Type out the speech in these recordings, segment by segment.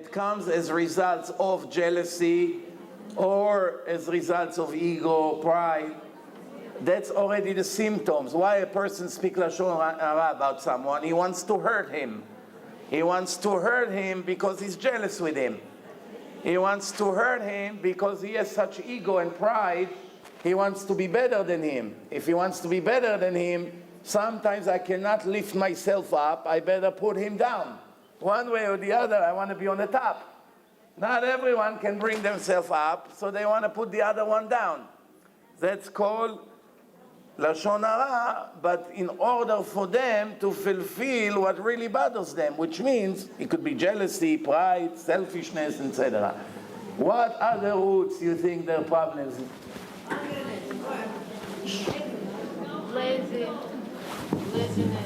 that comes as results of jealousy or as results of ego, pride, that's already the symptoms. Why a person speaks Lashon Hara about someone? He wants to hurt him. He wants to hurt him because he's jealous with him. He wants to hurt him because he has such ego and pride. He wants to be better than him. If he wants to be better than him, sometimes I cannot lift myself up. I better put him down. One way or the other, I want to be on the top. Not everyone can bring themselves up, so they want to put the other one down. That's called Lashon Hara, but in order for them to fulfill what really bothers them, which means it could be jealousy, pride, selfishness, etc. What other roots you think their problems? Laziness.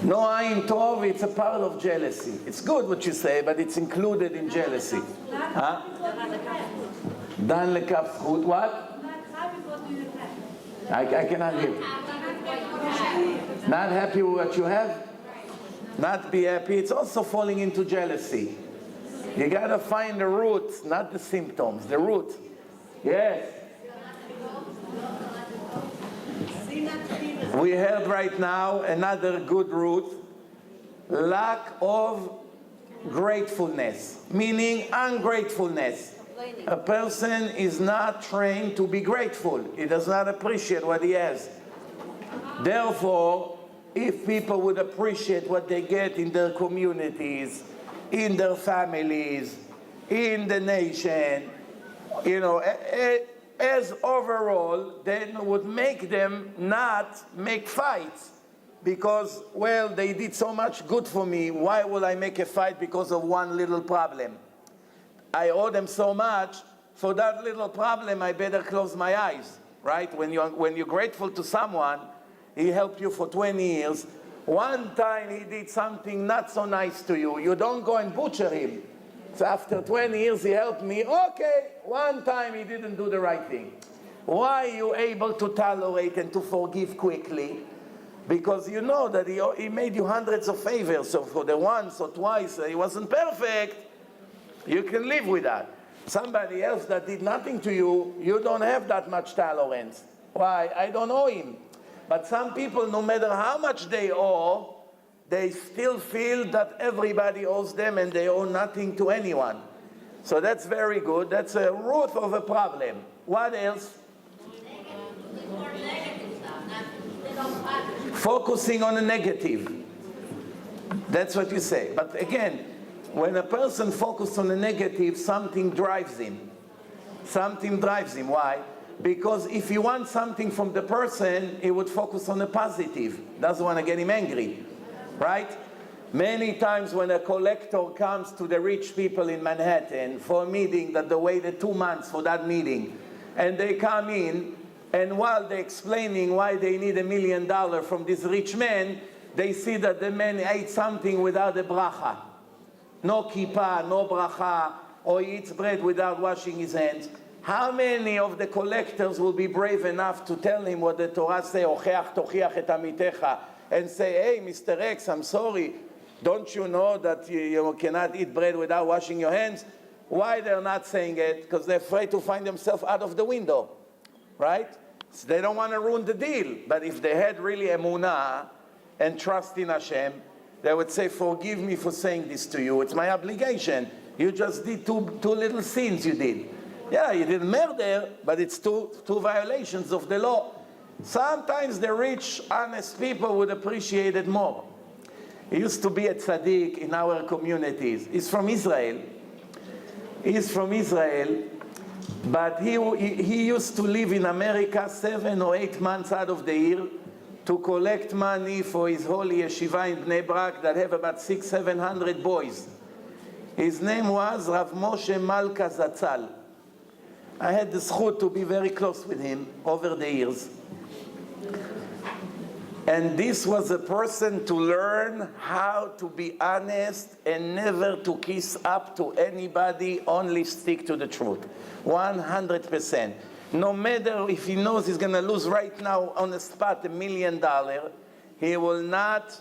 No ayin tov, it's a part of jealousy. It's good what you say, but it's included in jealousy. Huh? Dan lekaf zchut, what? I cannot hear. Not happy with what you have? Not be happy. It's also falling into jealousy. You got to find the root, not the symptoms, the root. Yes. We heard right now another good root, lack of gratefulness, meaning ungratefulness. A person is not trained to be grateful. He does not appreciate what he has. Therefore, if people would appreciate what they get in their communities, in their families, in the nation, as overall, then it would make them not make fights. Because, well, they did so much good for me, why will I make a fight because of one little problem? I owe them so much, for that little problem I better close my eyes, right? When you're grateful to someone, he helped you for 20 years, one time he did something not so nice to you, you don't go and butcher him. So after 20 years he helped me, okay, one time he didn't do the right thing. Why are you able to tolerate and to forgive quickly? Because you know that he made you hundreds of favors, so for the once or twice he wasn't perfect, you can live with that. Somebody else that did nothing to you, you don't have that much tolerance. Why? I don't owe him. But some people, no matter how much they owe, they still feel that everybody owes them and they owe nothing to anyone. So that's very good. That's a root of a problem. What else? Focusing on the negative. That's what you say. But again, when a person focuses on the negative, something drives him. Something drives him. Why? Because if he wants something from the person, he would focus on the positive. Doesn't want to get him angry. Right? Many times when a collector comes to the rich people in Manhattan for a meeting that they waited 2 months for that meeting, and they come in, and while they're explaining why they need $1 million from this rich man, they see that the man ate something without a bracha. No kippah, no bracha, or he eats bread without washing his hands. How many of the collectors will be brave enough to tell him what the Torah says, "Ocheach tochiach et amitecha," and say, "Hey, Mr. X, I'm sorry. Don't you know that you cannot eat bread without washing your hands?" Why they're not saying it? Because they're afraid to find themselves out of the window, right? So they don't want to ruin the deal. But if they had really emunah and trust in Hashem, they would say, "Forgive me for saying this to you. It's my obligation. You just did two little sins you did. Yeah, you didn't murder, but it's two violations of the law." Sometimes the rich, honest people would appreciate it more. He used to be a tzaddik in our communities. He's from Israel. He's from Israel, but he used to live in America 7 or 8 months out of the year to collect money for his holy yeshiva in Bnei Brak that have about 600-700 boys. His name was Rav Moshe Malka Zatzal. I had the zchut to be very close with him over the years. And this was a person to learn how to be honest and never to kiss up to anybody, only stick to the truth. 100%. No matter if he knows he's going to lose right now on the spot $1 million, he will not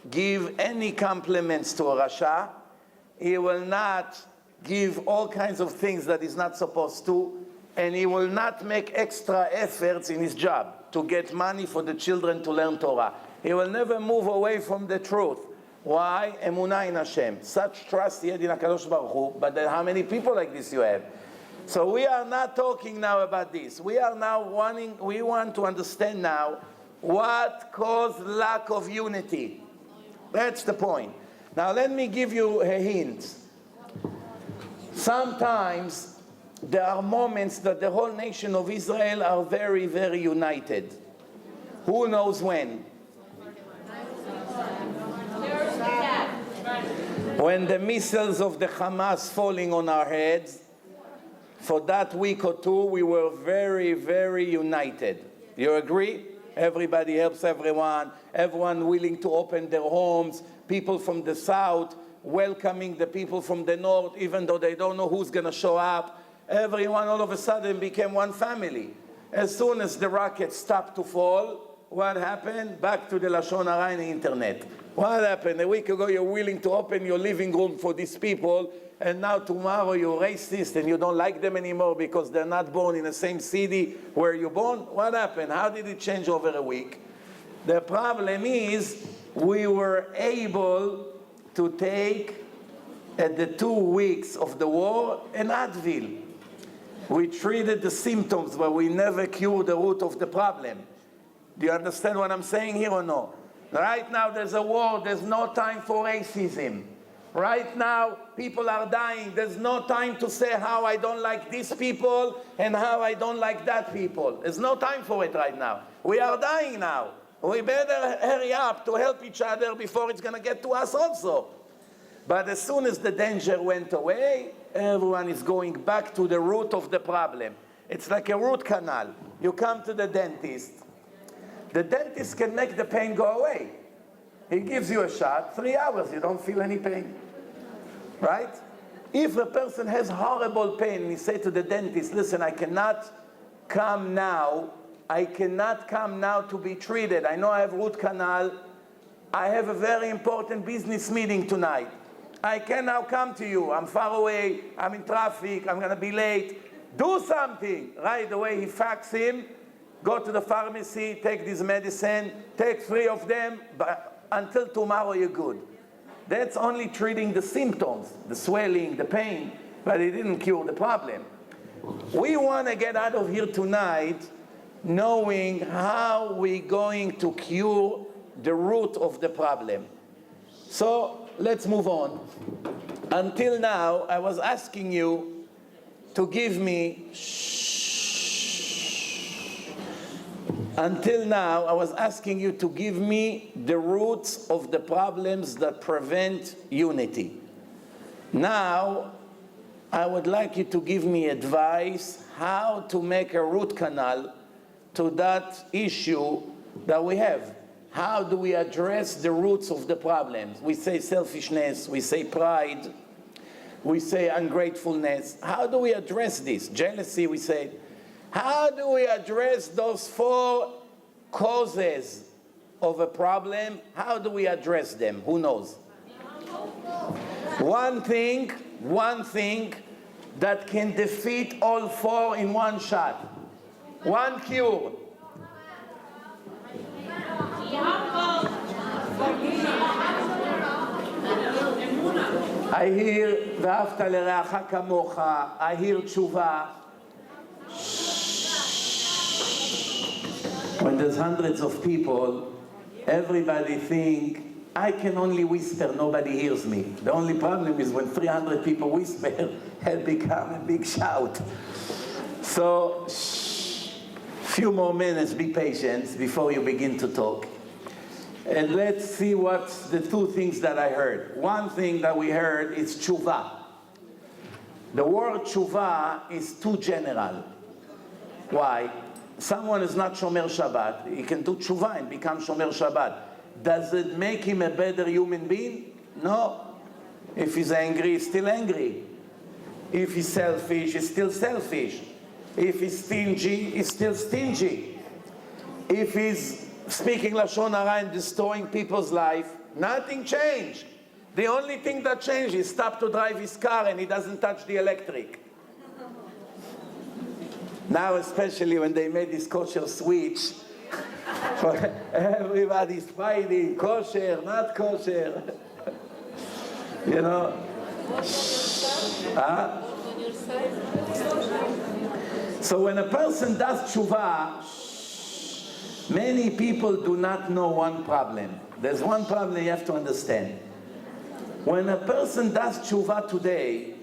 give any compliments to a Rasha. He will not give all kinds of things that he's not supposed to, and he will not make extra efforts in his job to get money for the children to learn Torah. He will never move away from the truth. Why? Emunah in Hashem. Such trust he had in HaKadosh Baruch Hu, but then how many people like this you have? So we are not talking now about this. We want to understand now what caused lack of unity. That's the point. Now let me give you a hint. Sometimes there are moments that the whole nation of Israel are very, very united. Who knows when? When the missiles of the Hamas falling on our heads, for that week or two, we were very, very united. You agree? Everybody helps everyone. Everyone willing to open their homes. People from the south welcoming the people from the north, even though they don't know who's going to show up. Everyone all of a sudden became one family. As soon as the rockets stopped to fall, what happened? Back to the Lashon Hara and the internet. What happened? A week ago you're willing to open your living room for these people, and now tomorrow you're racist and you don't like them anymore because they're not born in the same city where you're born? What happened? How did it change over a week? The problem is we were able to take, at the 2 weeks of the war, an Advil. We treated the symptoms, but we never cured the root of the problem. Do you understand what I'm saying here or no? Right now there's a war, there's no time for racism. Right now people are dying, there's no time to say how I don't like these people and how I don't like that people. There's no time for it right now. We are dying now. We better hurry up to help each other before it's going to get to us also. But as soon as the danger went away, everyone is going back to the root of the problem. It's like a root canal. You come to the dentist. The dentist can make the pain go away. He gives you a shot, 3 hours, you don't feel any pain. Right? If a person has horrible pain, and he say to the dentist, listen, I cannot come now to be treated. I know I have root canal. I have a very important business meeting tonight. I can now come to you. I'm far away. I'm in traffic. I'm going to be late. Do something. Right away, he fax him. Go to the pharmacy, take this medicine, take 3 of them, but until tomorrow you're good. That's only treating the symptoms, the swelling, the pain, but it didn't cure the problem. We want to get out of here tonight knowing how we're going to cure the root of the problem. So let's move on. Until now, I was asking you to give me Until now, I was asking you to give me the roots of the problems that prevent unity. Now, I would like you to give me advice how to make a root canal to that issue that we have. How do we address the roots of the problems? We say selfishness, we say pride, we say ungratefulness. How do we address this? Jealousy, we say. How do we address those 4 causes of a problem? How do we address them? Who knows? One thing that can defeat all 4 in one shot. One cure. I hear ואהבת לרעך כמוך. I hear tshuva. When there's hundreds of people, everybody think, I can only whisper, nobody hears me. The only problem is when 300 people whisper, it becomes a big shout. So, few more minutes, be patient before you begin to talk. And let's see what's the 2 things that I heard. One thing that we heard is tshuva. The word tshuva is too general. Why? Someone is not Shomer Shabbat. He can do tshuva and become Shomer Shabbat. Does it make him a better human being? No. If he's angry, he's still angry. If he's selfish, he's still selfish. If he's stingy, he's still stingy. If he's speaking Lashon Hara and destroying people's life, nothing changed. The only thing that changed is stopped to drive his car and he doesn't touch the electric. Now, especially when they made this kosher switch, everybody's fighting, kosher, not kosher. You know? Huh? So when a person does tshuva, many people do not know one problem. There's one problem you have to understand. When a person does tshuva today,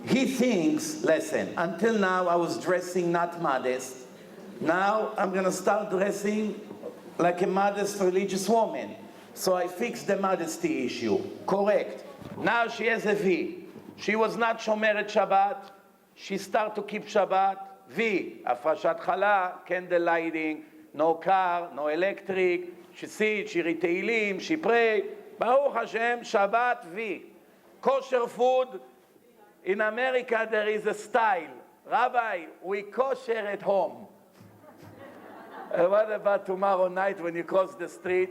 he thinks, listen, until now I was dressing not modest. Now I'm going to start dressing like a modest religious woman. So I fixed the modesty issue. Correct. Now she has a V. She was not Shomeret Shabbat. She started to keep Shabbat. V. Afrashat Chala, candle lighting, no car, no electric. She sits, she read Tehillim, she pray. Baruch Hashem, Shabbat V. Kosher food. In America there is a style. Rabbi, we kosher at home. What about tomorrow night when you cross the street?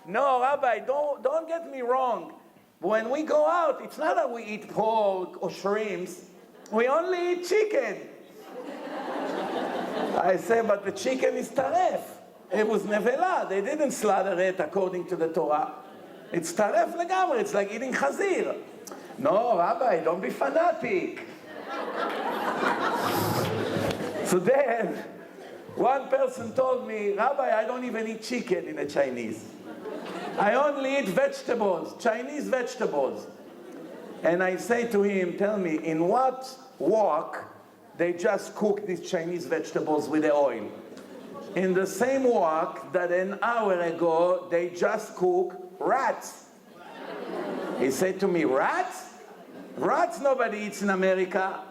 No, Rabbi, don't get me wrong. When we go out, it's not that we eat pork or shrimps. We only eat chicken. I say, but the chicken is taref. It was nevela. They didn't slaughter it according to the Torah. It's taref legamre. It's like eating chazir. No, Rabbi, don't be fanatic. So then, one person told me, Rabbi, I don't even eat chicken in the Chinese. I only eat vegetables, Chinese vegetables. And I say to him, tell me, in what wok they just cook these Chinese vegetables with the oil? In the same wok that an hour ago they just cook rats. He said to me, rats? Rats nobody eats in America.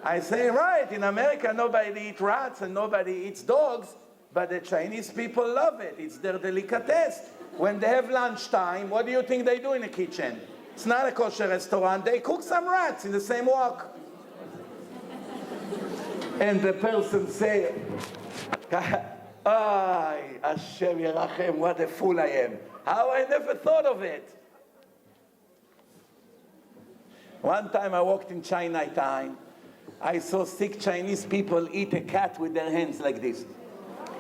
I say, right, in America nobody eats rats and nobody eats dogs, but the Chinese people love it. It's their delicatessen. When they have lunchtime, what do you think they do in the kitchen? It's not a kosher restaurant. They cook some rats in the same wok. And the person say, ay, Hashem Yerachem, what a fool I am. How I never thought of it. One time I walked in Chinatown. I saw 6 Chinese people eat a cat with their hands like this.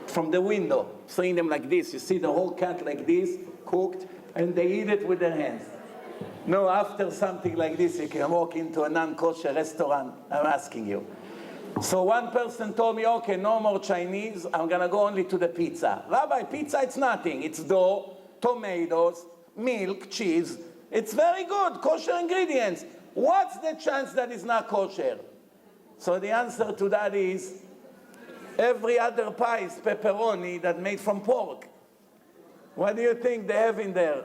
From the window, seeing them like this. You see the whole cat like this, cooked, and they eat it with their hands. No, after something like this, you can walk into a non-kosher restaurant. I'm asking you. So one person told me, okay, no more Chinese. I'm going to go only to the pizza. Rabbi, pizza, it's nothing. It's dough, tomatoes, milk, cheese. It's very good, kosher ingredients. What's the chance that it's not kosher? So the answer to that is, every other pie is pepperoni that's made from pork. What do you think they have in there?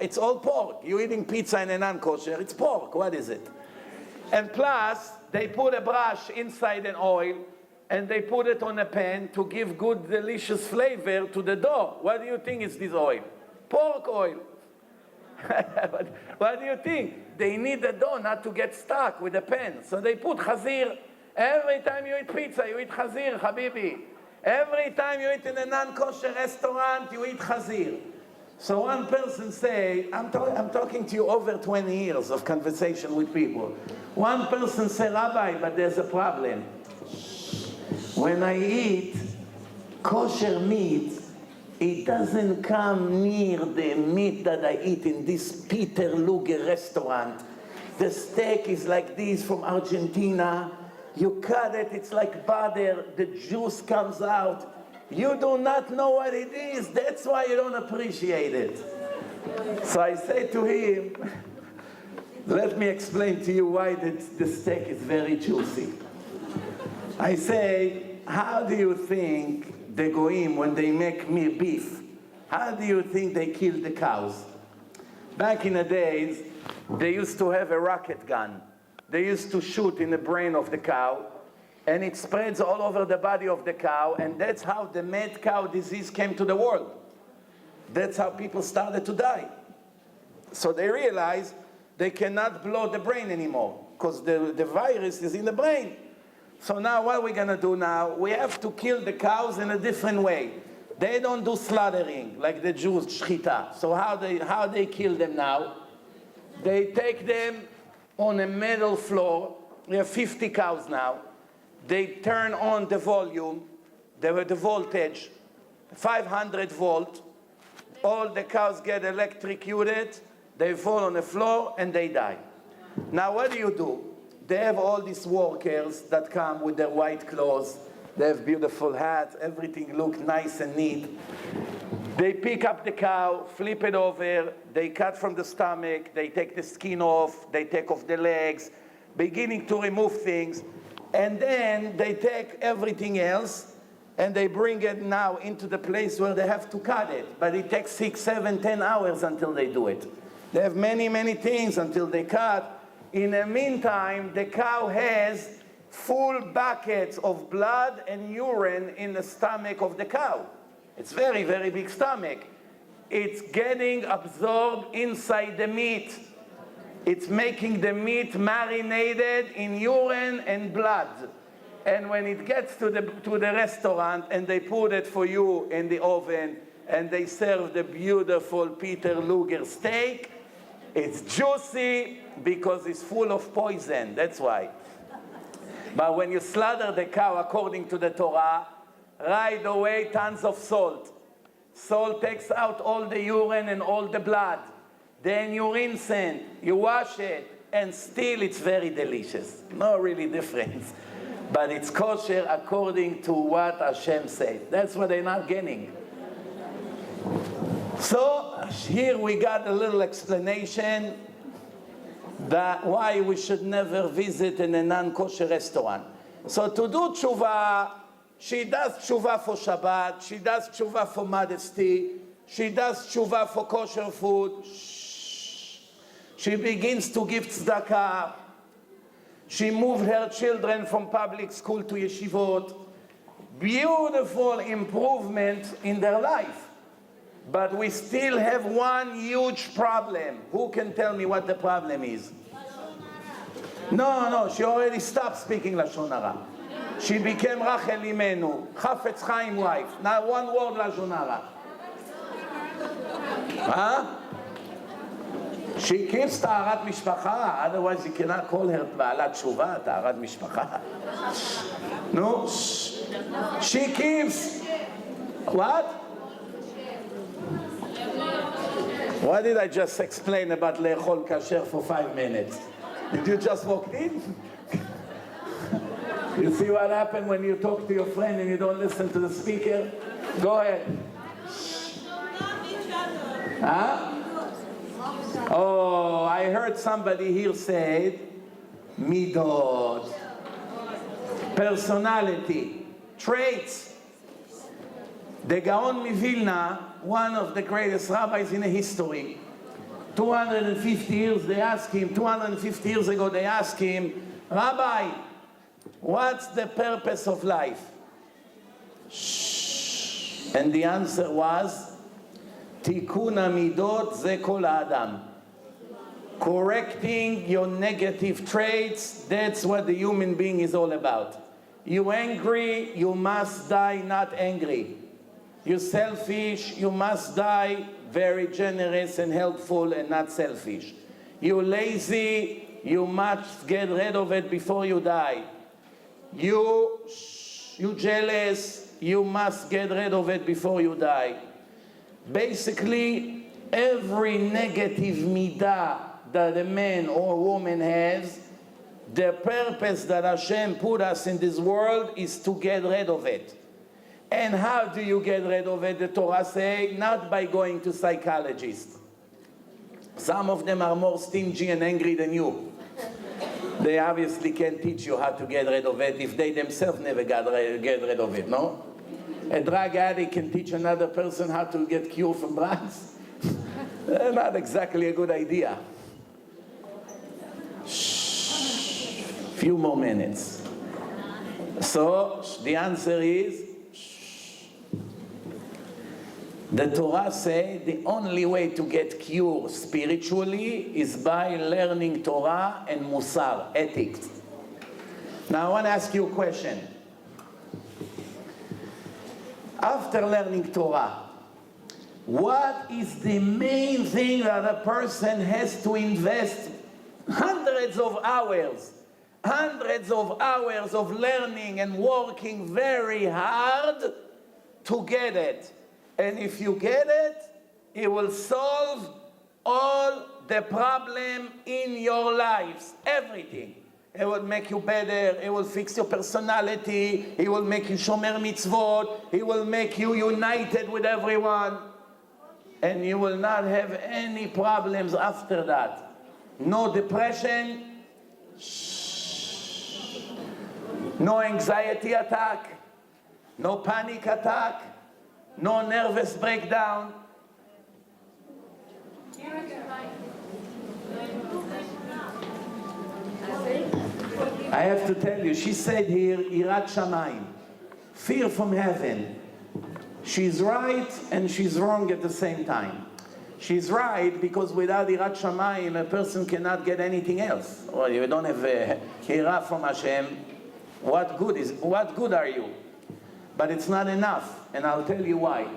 It's all pork. You're eating pizza in a non-kosher, it's pork. What is it? And plus, they put a brush inside an oil, and they put it on a pan to give good, delicious flavor to the dough. What do you think is this oil? Pork oil. What do you think? They need the dough not to get stuck with the pan. So they put chazir. Every time you eat pizza, you eat chazir, habibi. Every time you eat in a non-kosher restaurant, you eat chazir. So one person say, I'm talking to you over 20 years of conversation with people. One person say, Rabbi, but there's a problem. When I eat kosher meat, it doesn't come near the meat that I eat in this Peter Luger restaurant. The steak is like this from Argentina. You cut it, it's like butter, the juice comes out. You do not know what it is, that's why you don't appreciate it. So I say to him, let me explain to you why the steak is very juicy. I say, how do you think the goyim, when they make beef, how do you think they kill the cows? Back in the days, they used to have a rocket gun. They used to shoot in the brain of the cow, and it spreads all over the body of the cow, and that's how the mad cow disease came to the world. That's how people started to die. So they realized they cannot blow the brain anymore, because the virus is in the brain. So now what are we going to do now? We have to kill the cows in a different way. They don't do slaughtering like the Jews, shchita. So how they kill them now? They take them on a metal floor. We have 50 cows now. They turn on the volume, the voltage, 500 volt. All the cows get electrocuted. They fall on the floor and they die. Now what do? They have all these workers that come with their white clothes. They have beautiful hats. Everything looks nice and neat. They pick up the cow, flip it over. They cut from the stomach. They take the skin off. They take off the legs, beginning to remove things. And then they take everything else and they bring it now into the place where they have to cut it. But it takes 6, 7, 10 hours until they do it. They have many, many things until they cut. In the meantime, the cow has full buckets of blood and urine in the stomach of the cow. It's very, very big stomach. It's getting absorbed inside the meat. It's making the meat marinated in urine and blood. And when it gets to the restaurant and they put it for you in the oven and they serve the beautiful Peter Luger steak, it's juicy because it's full of poison, that's why. But when you slaughter the cow according to the Torah, right away tons of salt. Salt takes out all the urine and all the blood. Then you rinse it, you wash it, and still it's very delicious. No really difference. But it's kosher according to what Hashem said. That's what they're not getting. So here we got a little explanation that why we should never visit in a non-kosher restaurant. So to do tshuva, she does tshuva for Shabbat, she does tshuva for modesty, she does tshuva for kosher food. She begins to give tzedakah. She moved her children from public school to yeshivot. Beautiful improvement in their life. But we still have one huge problem. Who can tell me what the problem is? No, she already stopped speaking Lashon Hara. She became Rachel Imenu, Chafetz Chaim wife. Now one word Lashon Hara. Huh? She keeps Taharat Mishpacha, otherwise you cannot call her Ba'alat Tshuva, Taharat Mishpacha. No, she keeps, what? What did I just explain about Le'echol Kasher for 5 minutes? Did you just walk in? You see what happened when you talk to your friend and you don't listen to the speaker? Go ahead. Huh? Oh, I heard somebody here say, midot, personality, traits. The Gaon Mivilna, one of the greatest rabbis in history, 250 years ago they asked him, Rabbi, what's the purpose of life? Shh. And the answer was, Tikkun hamidot ze kol ha'adam. Correcting your negative traits, that's what the human being is all about. You angry, you must die not angry. You selfish, you must die very generous and helpful and not selfish. You lazy, you must get rid of it before you die. You jealous, you must get rid of it before you die. Basically, every negative midah that a man or a woman has, the purpose that Hashem put us in this world is to get rid of it. And how do you get rid of it? The Torah says, not by going to psychologists. Some of them are more stingy and angry than you. They obviously can't teach you how to get rid of it if they themselves never get rid of it, no? A drug addict can teach another person how to get cured from drugs. Not exactly a good idea. Shh. Few more minutes. So the answer is, the Torah says the only way to get cured spiritually is by learning Torah and Musar, ethics. Now I want to ask you a question. After learning Torah, What is the main thing that a person has to invest hundreds of hours of learning and working very hard to get it? And if you get it, it will solve all the problem in your lives, everything. It will make you better, it will fix your personality, it will make you shomer mitzvot, it will make you united with everyone, and you will not have any problems after that. No depression, no anxiety attack, no panic attack, no nervous breakdown. I have to tell you, she said here, Irat Shamayim, fear from heaven. She's right and she's wrong at the same time. She's right because without Irat Shamayim, a person cannot get anything else. Or you don't have Ira from Hashem. What good are you? But it's not enough, and I'll tell you why.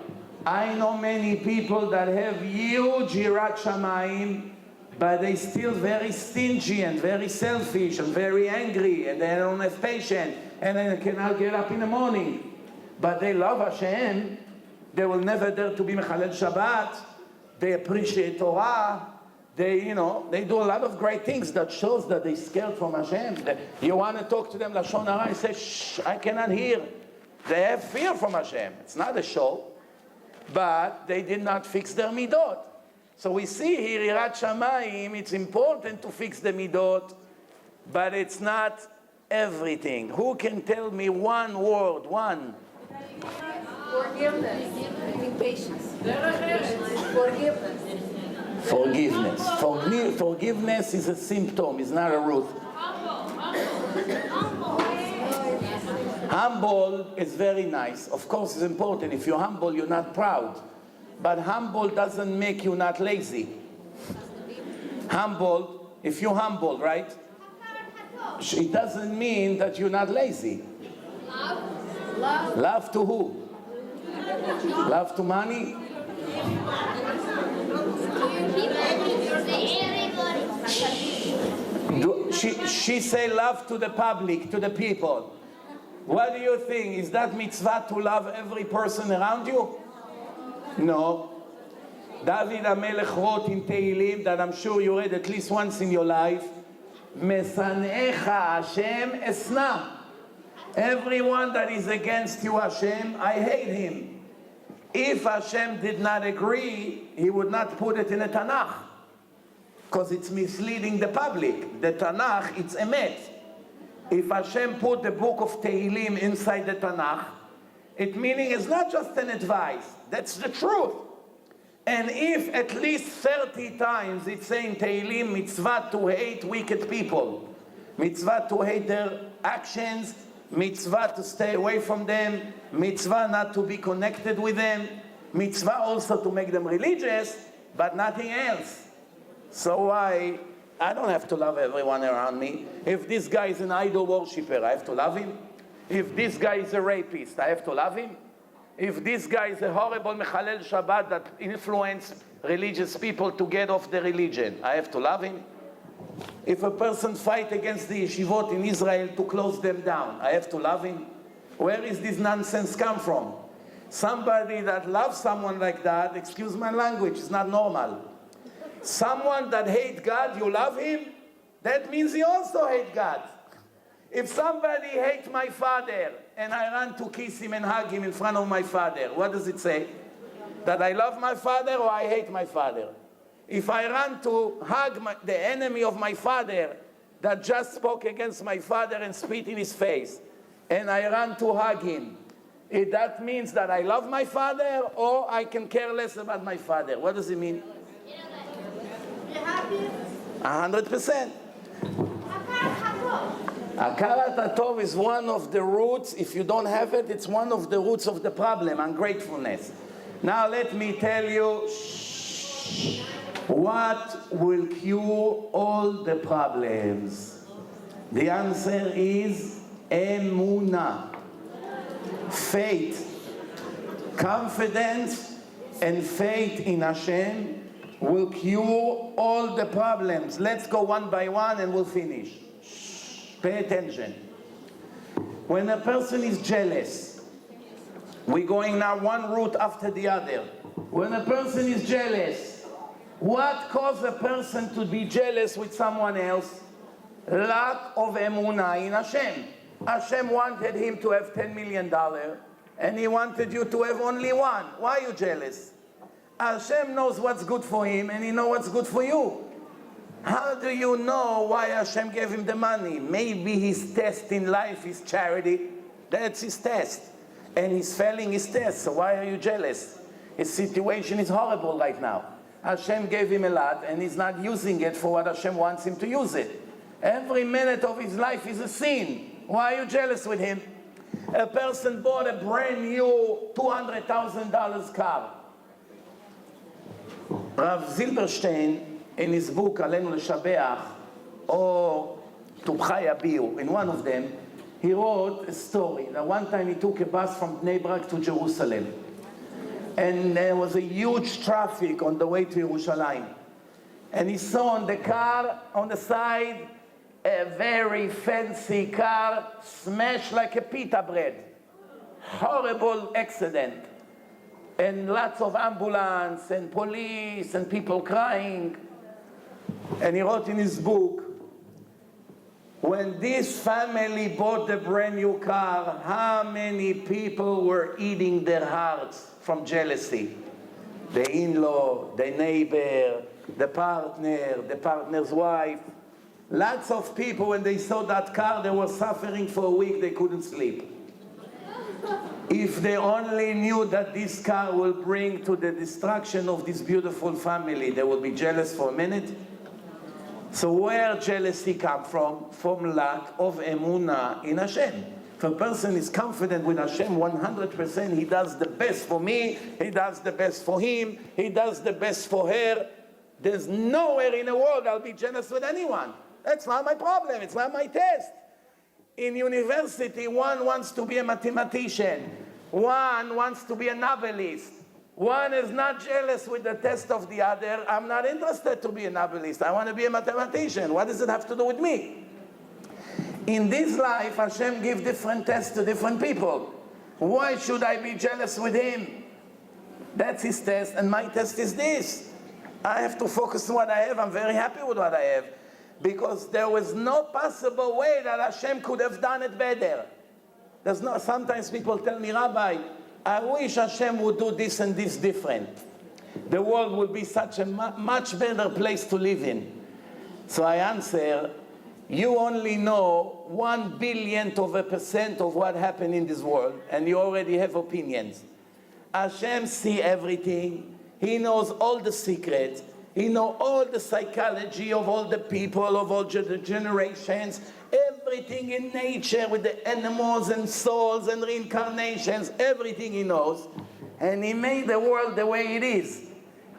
I know many people that have huge Irat Shamayim, but they still very stingy and very selfish and very angry, and they don't have patience, and they cannot get up in the morning. But they love Hashem. They will never dare to be Mechalel Shabbat. They appreciate Torah. They do a lot of great things that shows that they're scared from Hashem. You want to talk to them Lashon Hara, say, shh, I cannot hear. They have fear from Hashem. It's not a show. But they did not fix their midot. So we see here, Irat Shamayim, it's important to fix the midot, but it's not everything. Who can tell me one word, one? Forgiveness. I think patience. Forgiveness. Forgiveness is a symptom, it's not a root. Humble is very nice. Of course, it's important. If you're humble, you're not proud. But humble doesn't make you not lazy. Humble, if you're humble, right? It doesn't mean that you're not lazy. Love to who? Love to money? She say love to the public, to the people. What do you think? Is that mitzvah to love every person around you? No. David HaMelech wrote in Tehillim that I'm sure you read at least once in your life. Mesanecha Hashem esna. Everyone that is against you, Hashem, I hate him. If Hashem did not agree, he would not put it in the Tanakh, because it's misleading the public. The Tanakh, it's emet. If Hashem put the book of Tehillim inside the Tanakh, it meaning it's not just an advice, that's the truth. And if at least 30 times it's saying Tehillim, mitzvah to hate wicked people, mitzvah to hate their actions, mitzvah to stay away from them, mitzvah not to be connected with them, mitzvah also to make them religious, but nothing else. So why? I don't have to love everyone around me. If this guy is an idol worshiper, I have to love him. If this guy is a rapist, I have to love him. If this guy is a horrible Mechalel Shabbat that influenced religious people to get off the religion, I have to love him. If a person fight against the yeshivot in Israel to close them down, I have to love him. Where is this nonsense come from? Somebody that loves someone like that, excuse my language, is not normal. Someone that hates God, you love him? That means you also hate God. If somebody hates my father and I run to kiss him and hug him in front of my father, what does it say? That I love my father or I hate my father? If I run to hug the enemy of my father that just spoke against my father and spit in his face, and I run to hug him, that means that I love my father or I can care less about my father? What does it mean? 100%. Akarat Hatov is one of the roots. If you don't have it, it's one of the roots of the problem, ungratefulness. Now let me tell you what will cure all the problems. The answer is emunah, faith, confidence and faith in Hashem will cure all the problems. Let's go one by one and we'll finish. Pay attention. When a person is jealous, we're going now one route after the other. When a person is jealous, what causes a person to be jealous with someone else? Lack of emunah in Hashem. Hashem wanted him to have $10 million, and he wanted you to have only one. Why are you jealous? Hashem knows what's good for him, and he knows what's good for you. How do you know why Hashem gave him the money? Maybe his test in life is charity. That's his test. And he's failing his test, so why are you jealous? His situation is horrible right now. Hashem gave him a lot, and he's not using it for what Hashem wants him to use it. Every minute of his life is a sin. Why are you jealous with him? A person bought a brand new $200,000 car. Rav Zilberstein, in his book, Alenu L'Shabeach, or Tubcha Yabiu, in one of them, he wrote a story that one time he took a bus from Bnei Brak to Jerusalem. And there was a huge traffic on the way to Yerushalayim. And he saw on the car, on the side, a very fancy car smashed like a pita bread. Horrible accident. And lots of ambulance and police and people crying. And he wrote in his book, when this family bought the brand new car, how many people were eating their hearts from jealousy? The in-law, the neighbor, the partner, the partner's wife. Lots of people, when they saw that car, they were suffering for a week, they couldn't sleep. If they only knew that this car will bring to the destruction of this beautiful family, they will be jealous for a minute. So where jealousy come from? From lack of emunah in Hashem. If a person is confident with Hashem 100%, he does the best for me, he does the best for him, he does the best for her. There's nowhere in the world I'll be jealous with anyone. That's not my problem, it's not my test. In university, one wants to be a mathematician. One wants to be a novelist. One is not jealous with the test of the other. I'm not interested to be a novelist. I want to be a mathematician. What does it have to do with me? In this life, Hashem gives different tests to different people. Why should I be jealous with him? That's his test, and my test is this. I have to focus on what I have. I'm very happy with what I have. Because there was no possible way that Hashem could have done it better. Sometimes people tell me, Rabbi, I wish Hashem would do this and this different. The world would be such a much better place to live in. So I answer, you only know 1/1000% of what happened in this world, and you already have opinions. Hashem sees everything. He knows all the secrets. He knows all the psychology of all the people, of all the generations, everything in nature with the animals and souls and reincarnations, everything he knows. And he made the world the way it is.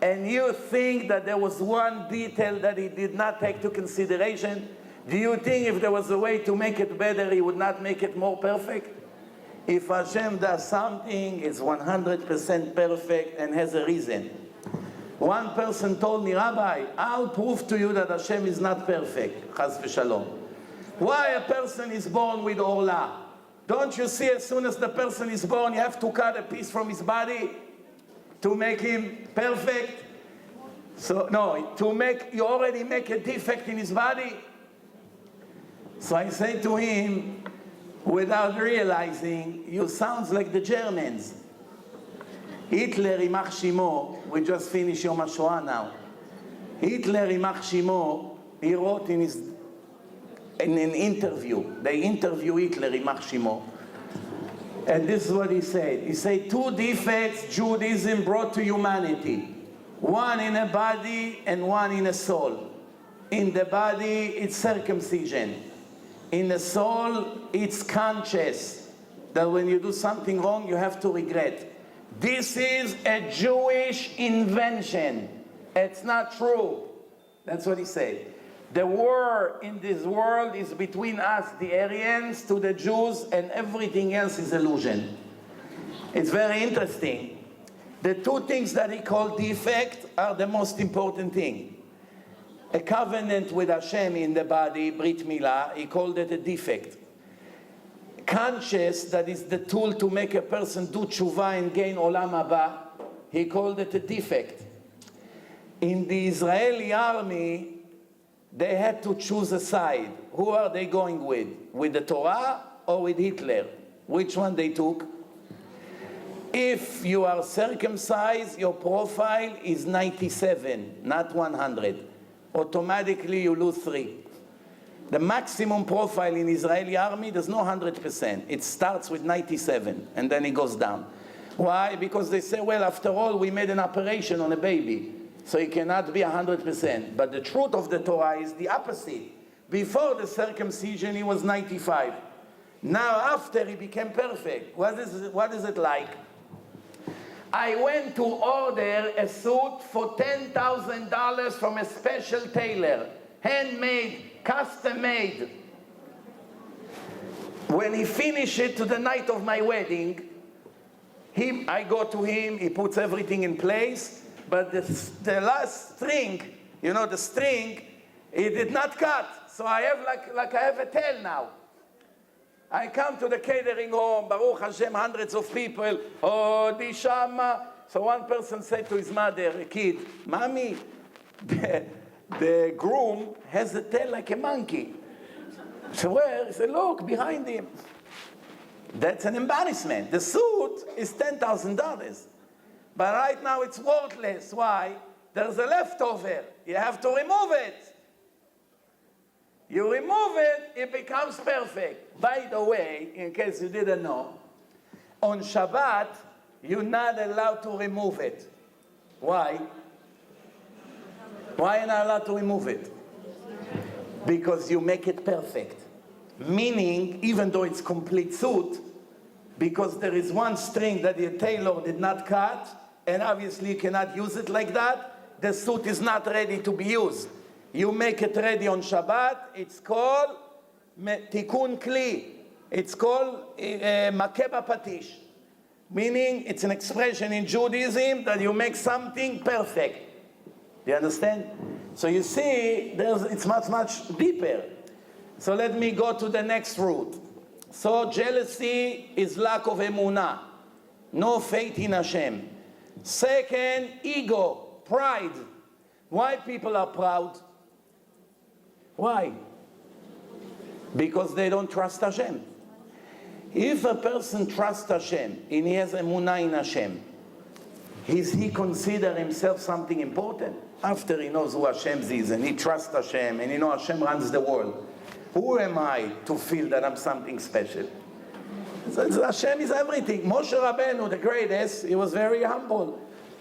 And you think that there was one detail that he did not take to consideration? Do you think if there was a way to make it better, he would not make it more perfect? If Hashem does something, it's 100% perfect and has a reason. One person told me, Rabbi, I'll prove to you that Hashem is not perfect. Chas v'shalom. Why a person is born with Orla? Don't you see as soon as the person is born, you have to cut a piece from his body to make him perfect? So, no, you already make a defect in his body. So I say to him, without realizing, you sound like the Germans. Hitler, Imach Shimo, we just finished Yom HaShoah now. Hitler, Imach Shimo, he wrote in an interview, they interview Hitler, Imach Shimo, and this is what he said. He said, 2 defects Judaism brought to humanity. One in a body and one in a soul. In the body, it's circumcision. In the soul, it's conscious. That when you do something wrong, you have to regret. This is a Jewish invention. It's not true. That's what he said. The war in this world is between us, the Aryans, to the Jews, and everything else is illusion. It's very interesting. The two things that he called defect are the most important thing. A covenant with Hashem in the body, Brit Milah, he called it a defect. Conscious, that is the tool to make a person do tshuva and gain olam haba, he called it a defect. In the Israeli army, they had to choose a side. Who are they going with? With the Torah or with Hitler? Which one they took? If you are circumcised, your profile is 97, not 100. Automatically you lose 3. The maximum profile in Israeli army, there's no 100%. It starts with 97, and then it goes down. Why? Because they say, well, after all, we made an operation on a baby, so it cannot be 100%. But the truth of the Torah is the opposite. Before the circumcision, he was 95. Now, after, he became perfect. What is it like? I went to order a suit for $10,000 from a special tailor, handmade, custom made. When he finished it to the night of my wedding, I go to him, he puts everything in place, but the last string, you know, the string, he did not cut. So I have like I have a tail now. I come to the catering home, Baruch Hashem, hundreds of people. Oh, di shama. So one person said to his mother, a kid, Mommy, the groom has a tail like a monkey. So where? He said, look, behind him. That's an embarrassment. The suit is $10,000. But right now it's worthless. Why? There's a leftover. You have to remove it. You remove it, it becomes perfect. By the way, in case you didn't know, on Shabbat, you're not allowed to remove it. Why? Why are you not allowed to remove it? Because you make it perfect. Meaning, even though it's complete suit, because there is one string that the tailor did not cut, and obviously you cannot use it like that, the suit is not ready to be used. You make it ready on Shabbat, it's called tikun kli. It's called makeba patish. Meaning, it's an expression in Judaism that you make something perfect. Do you understand? So you see, it's much, much deeper. So let me go to the next root. So jealousy is lack of emunah. No faith in Hashem. Second, ego, pride. Why people are proud? Why? Because they don't trust Hashem. If a person trusts Hashem and he has emunah in Hashem, is he consider himself something important? After he knows who Hashem is and he trusts Hashem and he knows Hashem runs the world, who am I to feel that I'm something special? So Hashem is everything. Moshe Rabbeinu, the greatest, he was very humble.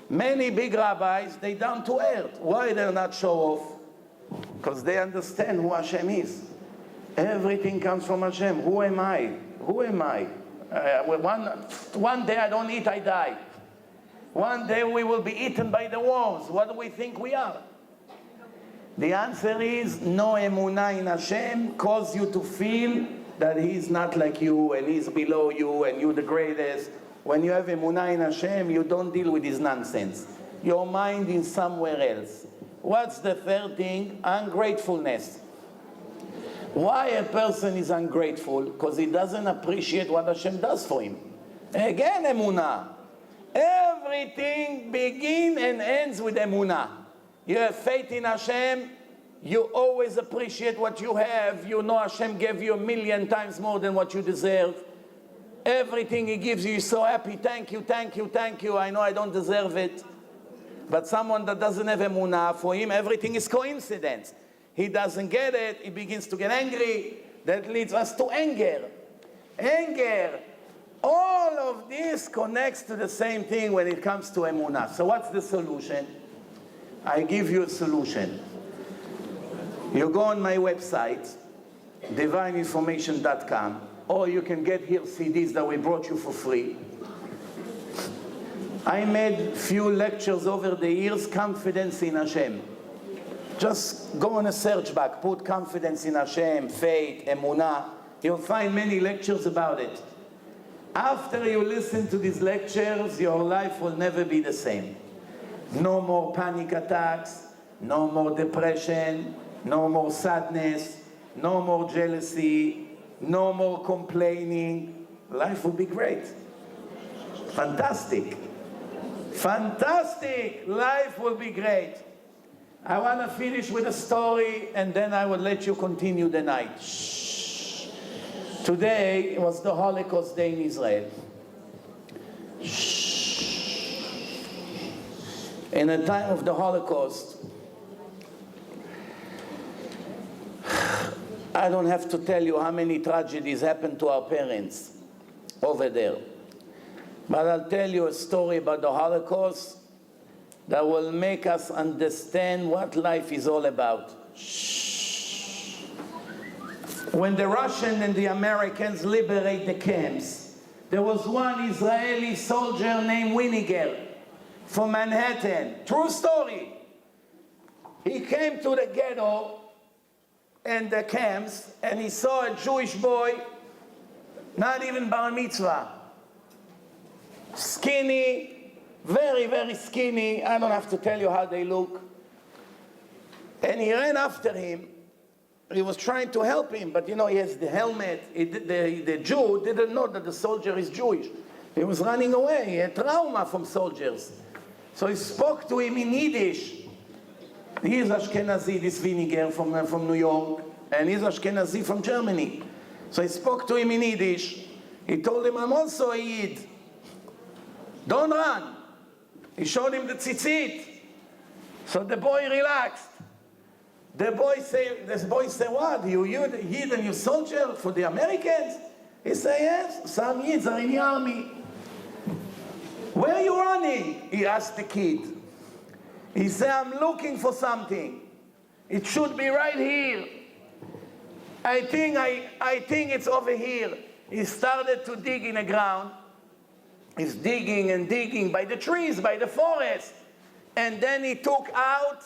Many big rabbis, they down to earth. Why they're not show off? Because they understand who Hashem is. Everything comes from Hashem. Who am I? Who am I? One day I don't eat, I die. One day we will be eaten by the worms. What do we think we are? The answer is no emunah in Hashem cause you to feel that He's not like you and He's below you and you're the greatest. When you have emunah in Hashem, you don't deal with His nonsense. Your mind is somewhere else. What's the third thing? Ungratefulness. Why a person is ungrateful? Because he doesn't appreciate what Hashem does for him. Again, emunah. Everything begins and ends with emunah. You have faith in Hashem, you always appreciate what you have. You know Hashem gave you 1,000,000 times more than what you deserve. Everything He gives you, you're so happy. Thank you, thank you, thank you. I know I don't deserve it. But someone that doesn't have emunah, for him everything is coincidence. He doesn't get it, he begins to get angry. That leads us to anger. Anger. All of this connects to the same thing when it comes to emunah. So what's the solution? I give you a solution. You go on my website, divineinformation.com, or you can get here CDs that we brought you for free. I made few lectures over the years, confidence in Hashem. Just go on a search bar, put confidence in Hashem, faith, emunah. You'll find many lectures about it. After you listen to these lectures, your life will never be the same. No more panic attacks, no more depression, no more sadness, no more jealousy, no more complaining. Life will be great. Fantastic. Fantastic. Life will be great. I want to finish with a story, and then I will let you continue the night. Shh. Today was the Holocaust Day in Israel. Shh. In the time of the Holocaust, I don't have to tell you how many tragedies happened to our parents over there. But I'll tell you a story about the Holocaust that will make us understand what life is all about. Shh. When the Russians and the Americans liberate the camps, there was one Israeli soldier named Winiger from Manhattan. True story. He came to the ghetto and the camps, and he saw a Jewish boy, not even bar mitzvah, skinny, very, very skinny. I don't have to tell you how they look. And he ran after him. He was trying to help him, but you know, he has the helmet. The Jew didn't know that the soldier is Jewish. He was running away. He had trauma from soldiers. So he spoke to him in Yiddish. He is Ashkenazi, this Winiger from New York, and he's Ashkenazi from Germany. So he spoke to him in Yiddish. He told him, I'm also a Yid. Don't run. He showed him the tzitzit. So the boy relaxed. The boy said, what? You Yid and you soldier for the Americans? He said, yes, some Yids are in the army. Where are you running? He asked the kid. He said, I'm looking for something. It should be right here. I think it's over here. He started to dig in the ground. He's digging and digging by the trees, by the forest. And then he took out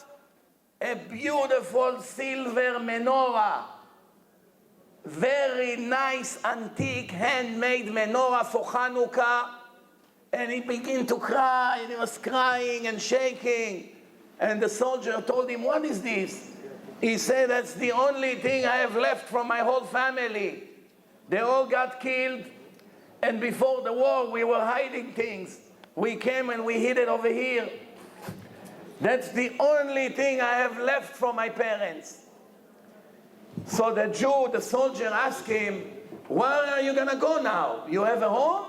a beautiful silver menorah. Very nice, antique, handmade menorah for Hanukkah. And he began to cry, and he was crying and shaking. And the soldier told him, what is this? He said, that's the only thing I have left from my whole family. They all got killed. And before the war, we were hiding things. We came and we hid it over here. That's the only thing I have left from my parents. So the Jew, the soldier, asked him, where are you going to go now? You have a home?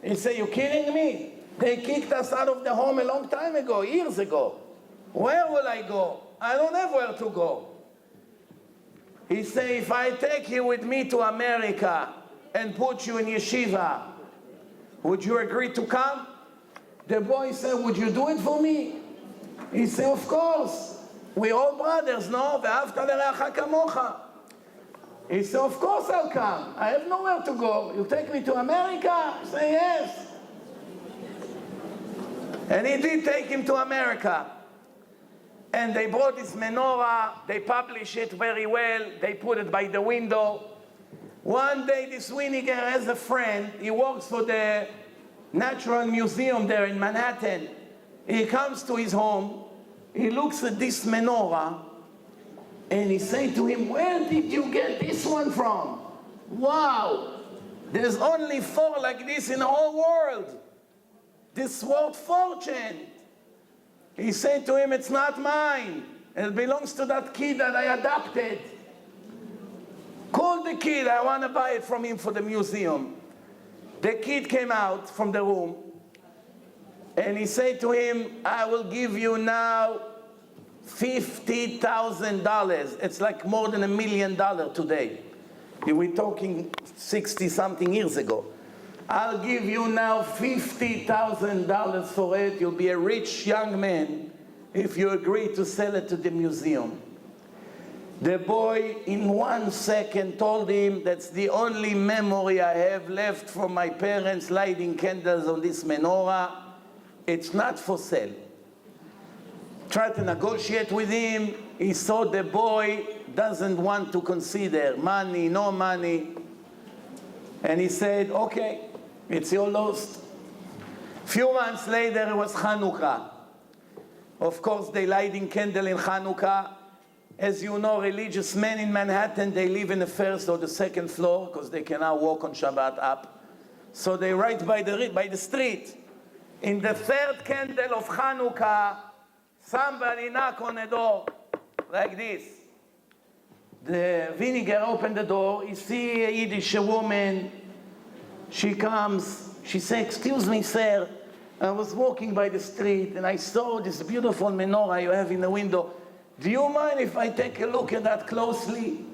He said, you kidding me? They kicked us out of the home a long time ago, years ago. Where will I go? I don't have where to go. He said, if I take you with me to America and put you in yeshiva, would you agree to come? The boy said, would you do it for me? He said, of course. We're all brothers, no? ואהבת לרעך כמוך. He said, of course I'll come. I have nowhere to go. You take me to America? I say, yes. And he did take him to America. And they brought this menorah. They published it very well. They put it by the window. One day, this Winiger has a friend. He works for the Natural Museum there in Manhattan. He comes to his home. He looks at this menorah. And he said to him, where did you get this one from? Wow, there's only 4 like this in the whole world. This worth fortune. He said to him, it's not mine. It belongs to that kid that I adopted. Call the kid, I want to buy it from him for the museum. The kid came out from the room. And he said to him, I will give you now $50,000. It's like more than $1 million today. We're talking 60-something years ago. I'll give you now $50,000 for it. You'll be a rich young man if you agree to sell it to the museum. The boy, in 1 second, told him, that's the only memory I have left from my parents lighting candles on this menorah. It's not for sale. Tried to negotiate with him. He saw the boy doesn't want to consider money, no money. And he said, okay, It's your lost. Few months later, it was Hanukkah. Of course, they lighting candle in Hanukkah. As you know, religious men in Manhattan, they live in the first or the second floor because they cannot walk on Shabbat up. So they right by the street. In the third candle of Hanukkah, somebody knock on the door like this. The vinegar opened the door. You see a Yiddish woman. She comes. She says, "Excuse me, sir. I was walking by the street and I saw this beautiful menorah you have in the window. Do you mind if I take a look at that closely?"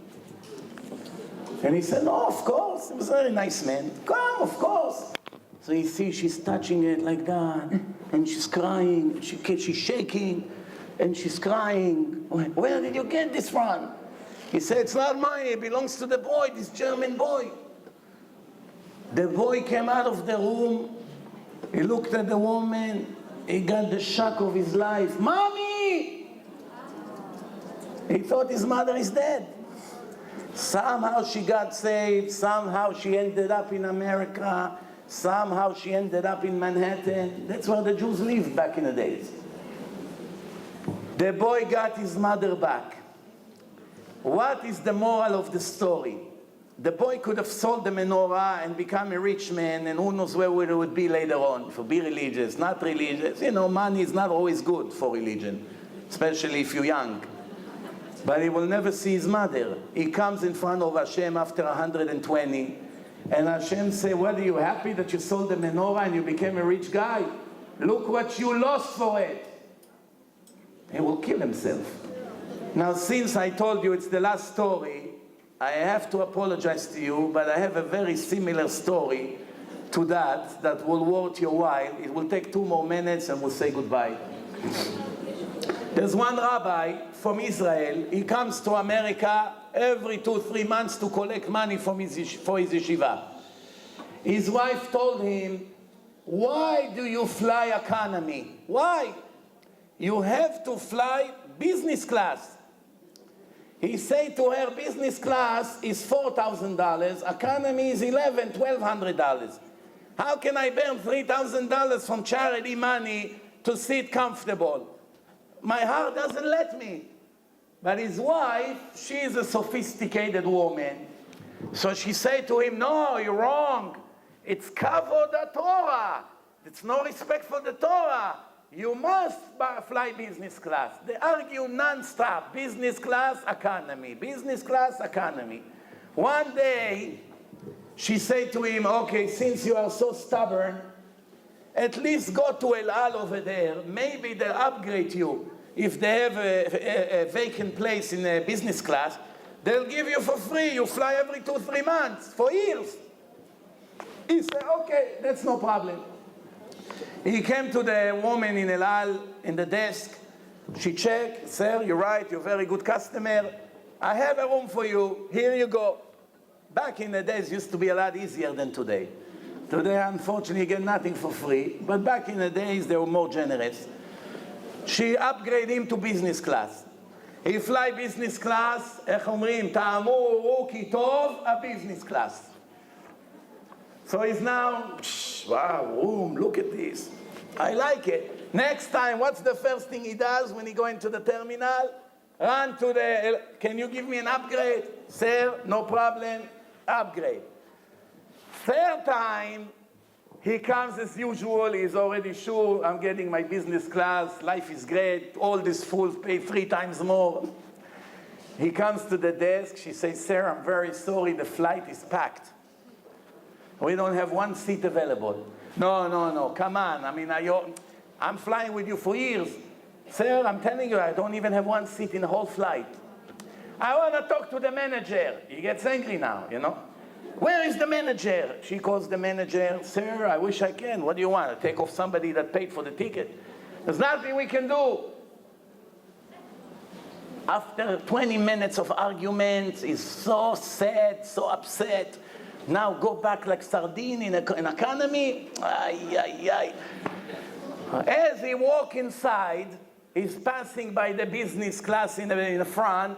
And he said, "No, of course." He was a very nice man. "Come, of course." So you see, she's touching it like that, and she's crying. She's shaking, and she's crying. "Where did you get this from?" He said, "It's not mine. It belongs to the boy, this German boy." The boy came out of the room. He looked at the woman. He got the shock of his life. "Mommy!" He thought his mother is dead. Somehow she got saved. Somehow she ended up in America. Somehow she ended up in Manhattan. That's where the Jews lived back in the days. The boy got his mother back. What is the moral of the story? The boy could have sold the menorah and become a rich man, and who knows where it would be later on, for be religious, not religious. You know, money is not always good for religion, especially if you're young. But he will never see his mother. He comes in front of Hashem after 120, and Hashem say, "Well, are you happy that you sold the menorah and you became a rich guy? Look what you lost for it." He will kill himself. Now, since I told you it's the last story, I have to apologize to you, but I have a very similar story to that will worth your while. It will take 2 more minutes and we'll say goodbye. There's one rabbi from Israel. He comes to America every 2-3 months to collect money for his yeshiva. His wife told him, "Why do you fly economy? Why? You have to fly business class." He said to her, "Business class is $4,000, economy is $1,200. How can I burn $3,000 from charity money to sit comfortable? My heart doesn't let me." But his wife, she is a sophisticated woman. So she said to him, "No, you're wrong. It's kavod Torah. It's no respect for the Torah. You must fly business class." They argue non-stop. Business class, economy. Business class, economy. One day, she said to him, "Okay, since you are so stubborn, at least go to El Al over there. Maybe they'll upgrade you. If they have a vacant place in a business class, they'll give you for free. You fly every 2-3 months for years." He said, "Okay, that's no problem." He came to the woman in El Al, in the desk. She checked. "Sir, you're right. You're a very good customer. I have a room for you. Here you go." Back in the days, it used to be a lot easier than today. Today, unfortunately, you get nothing for free. But back in the days, they were more generous. She upgraded him to business class. He fly business class. איך אומרים? טעמו כי טוב, a business class. So he's now, wow, room, look at this. I like it. Next time, what's the first thing he does when he goes into the terminal? Run to the, "Can you give me an upgrade?" "Sir, no problem, upgrade." Third time, he comes as usual. He's already sure, "I'm getting my business class. Life is great. All these fools pay 3 times more." He comes to the desk. She says, "Sir, I'm very sorry. The flight is packed. We don't have 1 seat available." No, come on. I mean, I'm flying with you for years. "Sir, I'm telling you, I don't even have 1 seat in the whole flight." "I want to talk to the manager." He gets angry now, you know. "Where is the manager?" She calls the manager. "Sir, I wish I can. What do you want? To take off somebody that paid for the ticket? There's nothing we can do." After 20 minutes of arguments, he's so sad, so upset. Now go back like sardine in economy. Ay. As he walk inside, he's passing by the business class in the front.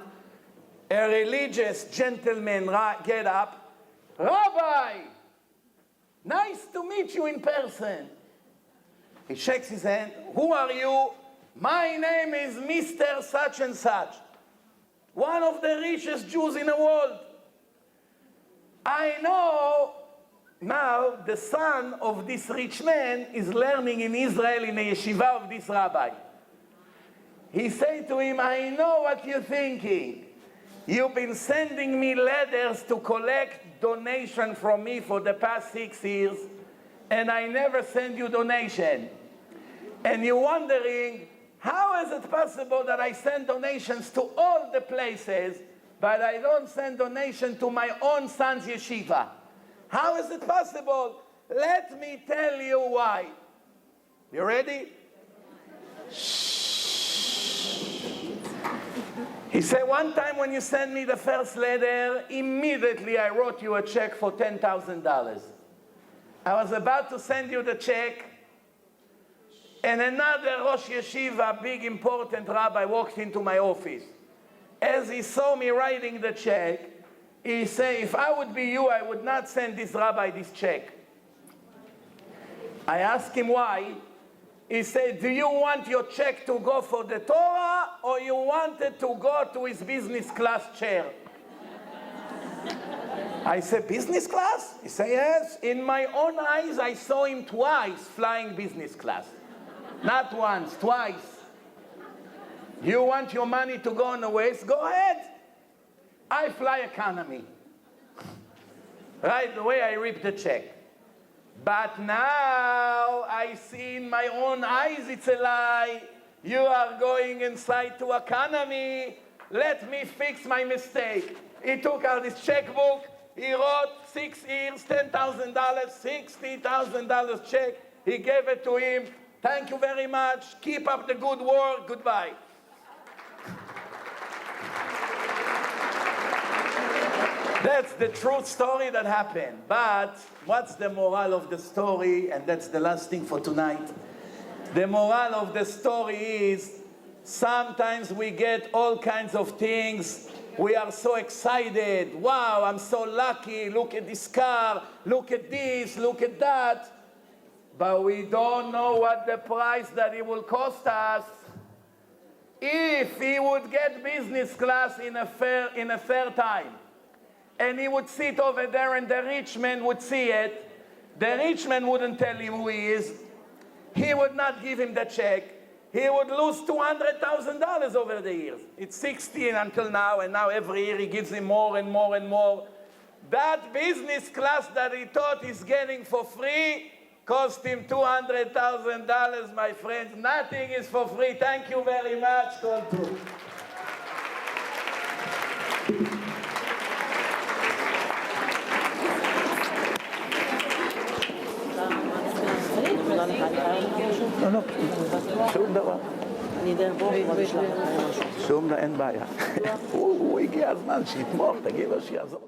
A religious gentleman get up. "Rabbi, Nice to meet you in person. He shakes his hand. Who are you? My name is Mr. Such and Such, one of the richest Jews in the world. I know now the son of this rich man is learning in Israel in a yeshiva of this rabbi. He said to him, I know what you're thinking. You've been sending me letters to collect donation from me for the past 6 years, and I never send you donation. And you're wondering, how is it possible that I send donations to all the places, but I don't send donation to my own son's yeshiva? How is it possible? Let me tell you why. You ready? He said, one time when you sent me the first letter, immediately I wrote you a check for $10,000. I was about to send you the check, and another Rosh Yeshiva, big important rabbi, walked into my office. As he saw me writing the check, he said, if I would be you, I would not send this rabbi this check. I asked him why. He said, do you want your check to go for the Torah, or you want it to go to his business class chair? I said, business class? He said, yes. In my own eyes, I saw him twice flying business class. Not once, twice. You want your money to go on the waist? Go ahead. I fly economy. Right away, I rip the check. But now I see in my own eyes it's a lie. You are going inside to economy. Let me fix my mistake. He took out his checkbook. He wrote 6 years, $10,000, $60,000 check. He gave it to him. Thank you very much. Keep up the good work. Goodbye. That's the true story that happened. But what's the moral of the story? And that's the last thing for tonight. The moral of the story is sometimes we get all kinds of things. We are so excited. Wow, I'm so lucky. Look at this car. Look at this. Look at that. But we don't know what the price that it will cost us. If he would get business class in a fair time, and he would sit over there and the rich man would see it, the rich man wouldn't tell him who he is. He would not give him the check. He would lose $200,000 over the years. It's 16 until now, and now every year he gives him more and more and more. That business class that he thought he's getting for free cost him $200,000, my friends. Nothing is for free. Thank you very much. Call through. לא, שום דבר. אני דרך בו, שום דבר, אין בעיה. הוא הגיע הזמן שיתמוך, תגיד לו שיעזור.